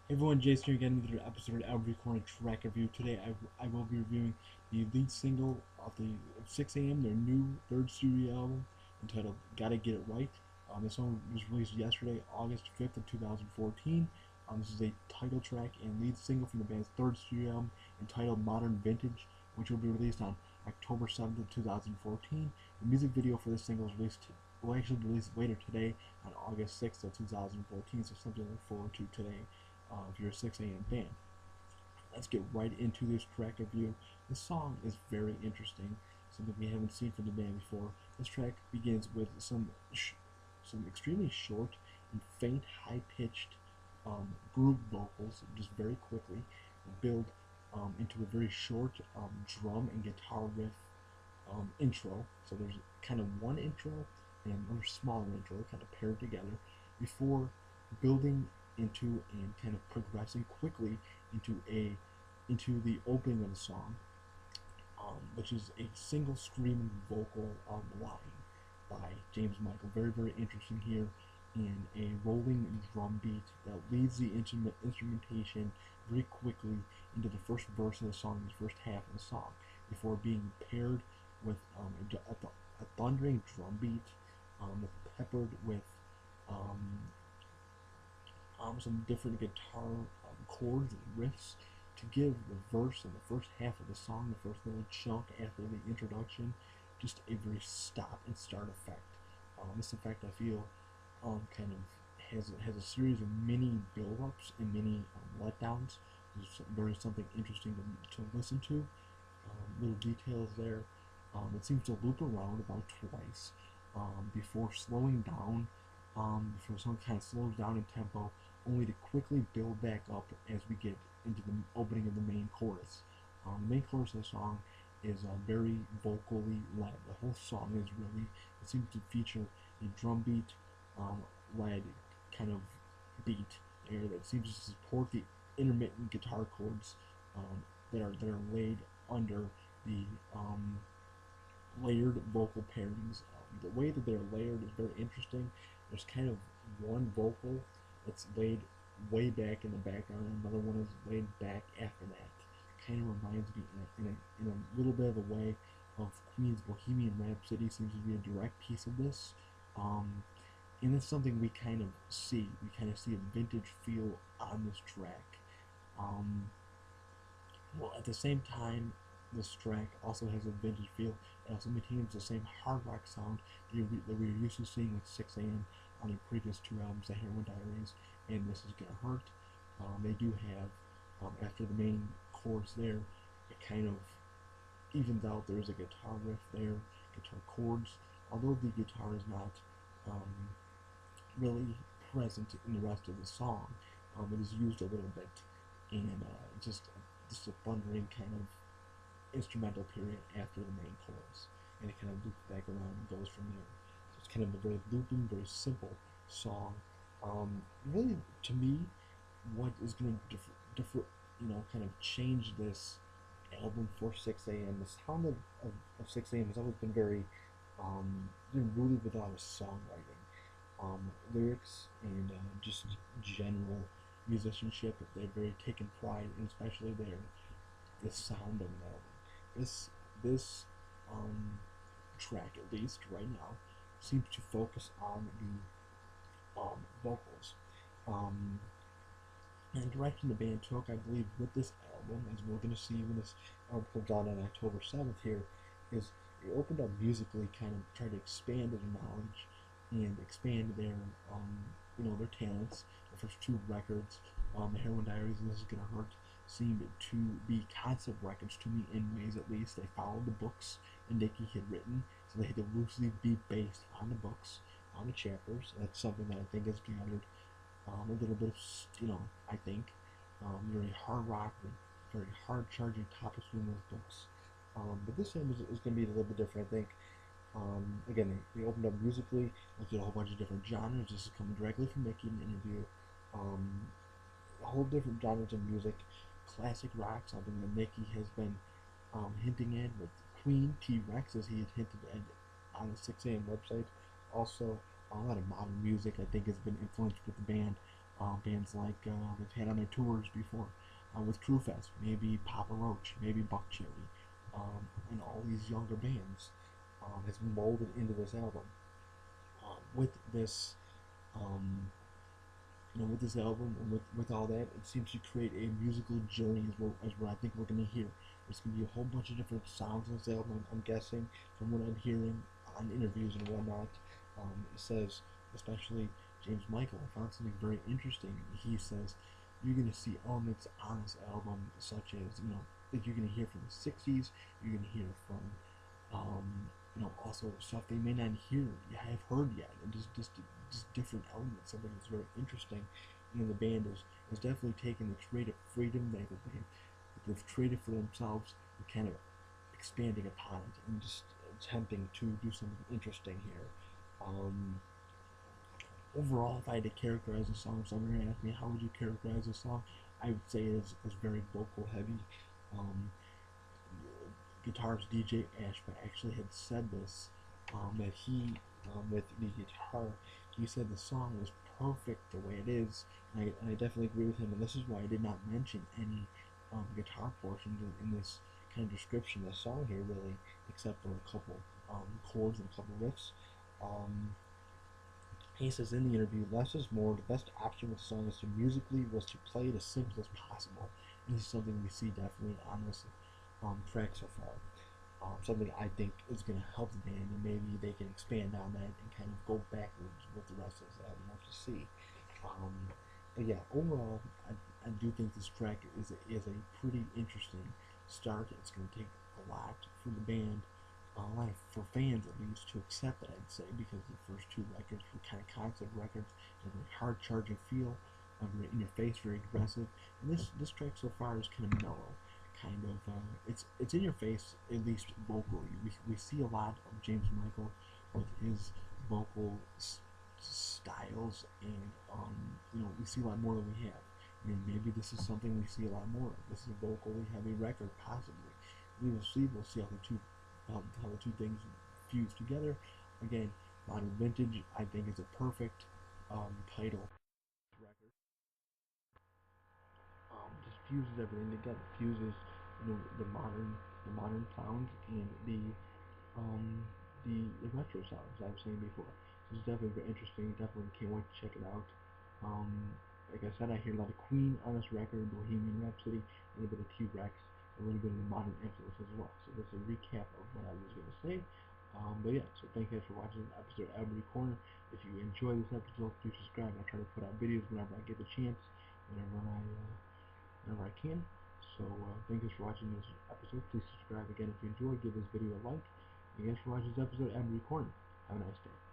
Hey everyone, Jason here again with another episode of Every Corner Track Review. Today I will be reviewing the lead single of the Sixx AM, their new third studio album entitled Gotta Get It Right. This song was released yesterday, August 5th of 2014. This is a title track and lead single from the band's third studio album entitled Modern Vintage, which will be released on October 7th of 2014. The music video for this single will actually be released later today on August 6th of 2014, so something to look forward to today if you're a Sixx AM fan. Let's get right into this track review. This song is very interesting, something we haven't seen from the band before. This track begins with some extremely short and faint, high-pitched group vocals, just very quickly, build into a very short drum and guitar riff intro. So there's kind of one intro and another smaller intro, kind of paired together, before building into and kind of progressing quickly into the opening of the song, which is a single screaming vocal line by James Michael. Very, very interesting here, and a rolling drum beat that leads the instrumentation very quickly into the first verse of the song, the first half of the song, before being paired with a thundering drum beat, peppered with um, some different guitar chords and riffs to give the verse in the first half of the song, the first little chunk after the introduction, just a very stop and start effect. This effect, I feel, kind of has a series of mini build-ups and mini letdowns. There's very something interesting to listen to. Little details there. It seems to loop around about twice before slowing down, before song kind of slows down in tempo, only to quickly build back up as we get into the opening of the main chorus. The main chorus of the song is very vocally led. The whole song is really, it seems to feature a drum beat led kind of beat there that seems to support the intermittent guitar chords that are laid under the layered vocal pairings. The way that they're layered is very interesting. There's kind of one vocal that's laid way back in the background, and another one is laid back after that. Kind of reminds me in a little bit of a way of Queen's Bohemian Rhapsody. Seems to be a direct piece of this. Um, and it's something we kind of see. We kind of see a vintage feel on this track. Um, well, at the same time, this track also has a vintage feel. It also maintains the same hard rock sound that we were used to seeing with Sixx AM on their previous two albums, The Heroin Diaries and This Is Gonna Hurt. They do have, after the main chorus there, it kind of evens out. There's a guitar riff there, guitar chords, although the guitar is not um, really present in the rest of the song. It is used a little bit, and just a thundering kind of instrumental period after the main chorus, and it kind of loops back around and goes from there. So it's kind of a very looping, very simple song. Really, to me, what is going to kind of change this album for Sixx AM? The sound of Sixx AM has always been very, been rooted with a lot of songwriting, lyrics, and just general musicianship. They're very taken pride, and especially the sound of the album. This track, at least right now, seems to focus on the vocals. Um, and direction the band took, I believe, with this album, as we're going to see when this album comes out on October 7th here, is they opened up musically, kind of tried to expand their knowledge and expand their talents. The first two records, The Heroin Diaries and This Is Gonna Hurt, seemed to be concept records to me in ways, at least. They followed the books that Nicky had written, so they had to loosely be based on the books, on the chapters. That's something that I think has gathered a little bit of, I think, very hard rock, very hard charging topics within those books. But this time is going to be a little bit different, I think. Again, they opened up musically, looked at a whole bunch of different genres. This is coming directly from Nicky in an interview. A whole different genres of music, classic rock, something that Nicky has been hinting at with Queen, T-Rex, as he had hinted at on the Sixx AM website. Also, a lot of modern music, I think, has been influenced with the band. bands like they've had on their tours before with Crewfest, maybe Papa Roach, maybe Buck Cherry, and all these younger bands has molded into this album. With this um, with this album and with all that, it seems to create a musical journey as what I think we're going to hear. There's going to be a whole bunch of different sounds in this album, I'm guessing, from what I'm hearing on interviews and whatnot. It says, especially James Michael, I found something very interesting. He says, you're going to see elements on this album, such as, that you're going to hear from the 60s, you're going to hear from also stuff they may not have heard yet, and just different elements. Something that's very interesting. The band is definitely taking the creative freedom they've created for themselves and kind of expanding upon it and just attempting to do something interesting here. Um, Overall, if I had to characterize a song, if someone were to ask me how would you characterize a song, I would say it's very vocal heavy. Um, Guitars DJ Ashba actually had said this, that with the guitar, he said the song was perfect the way it is, and I definitely agree with him, and this is why I did not mention any guitar portions in this kind of description of the song here, really, except for a couple chords and a couple riffs. Um, he says in the interview, less is more. The best option with the song is to musically was to play it as simple as possible. And this is something we see definitely on this track so far. Something I think is going to help the band, and maybe they can expand on that and kind of go backwards with the rest of this album. We'll have to see. Um, but yeah, overall, I do think this track is a pretty interesting start. It's going to take a lot for the band, a lot for fans at least, to accept it, I'd say, because the first two records were kind of concept records, a very hard charging feel, very in your face, very aggressive. And this track so far is kind of mellow. It's in your face, at least vocally. We see a lot of James Michael with his vocal styles, and we see a lot more than we have. And maybe this is something we see a lot more of. This is a vocally heavy record, possibly. We will see. We'll see how the two things fuse together. Again, Modern Vintage, I think, is a perfect title record. Just fuses everything together. Fuses, the modern sound and um, the retro sounds, as I was saying before. This is definitely very interesting. Definitely can't wait to check it out. Um, like I said, I hear a lot of Queen on this record, Bohemian Rhapsody, a little bit of T-Rex, a little bit of the modern influence as well. So that's a recap of what I was going to say. But yeah, so thank you guys for watching this episode of Every Corner. If you enjoy this episode, please subscribe. I try to put out videos whenever I get the chance, whenever I can. So thank you for watching this episode. Please subscribe again if you enjoyed. Give this video a like. Thank you guys for watching this episode of Every Corner. Have a nice day.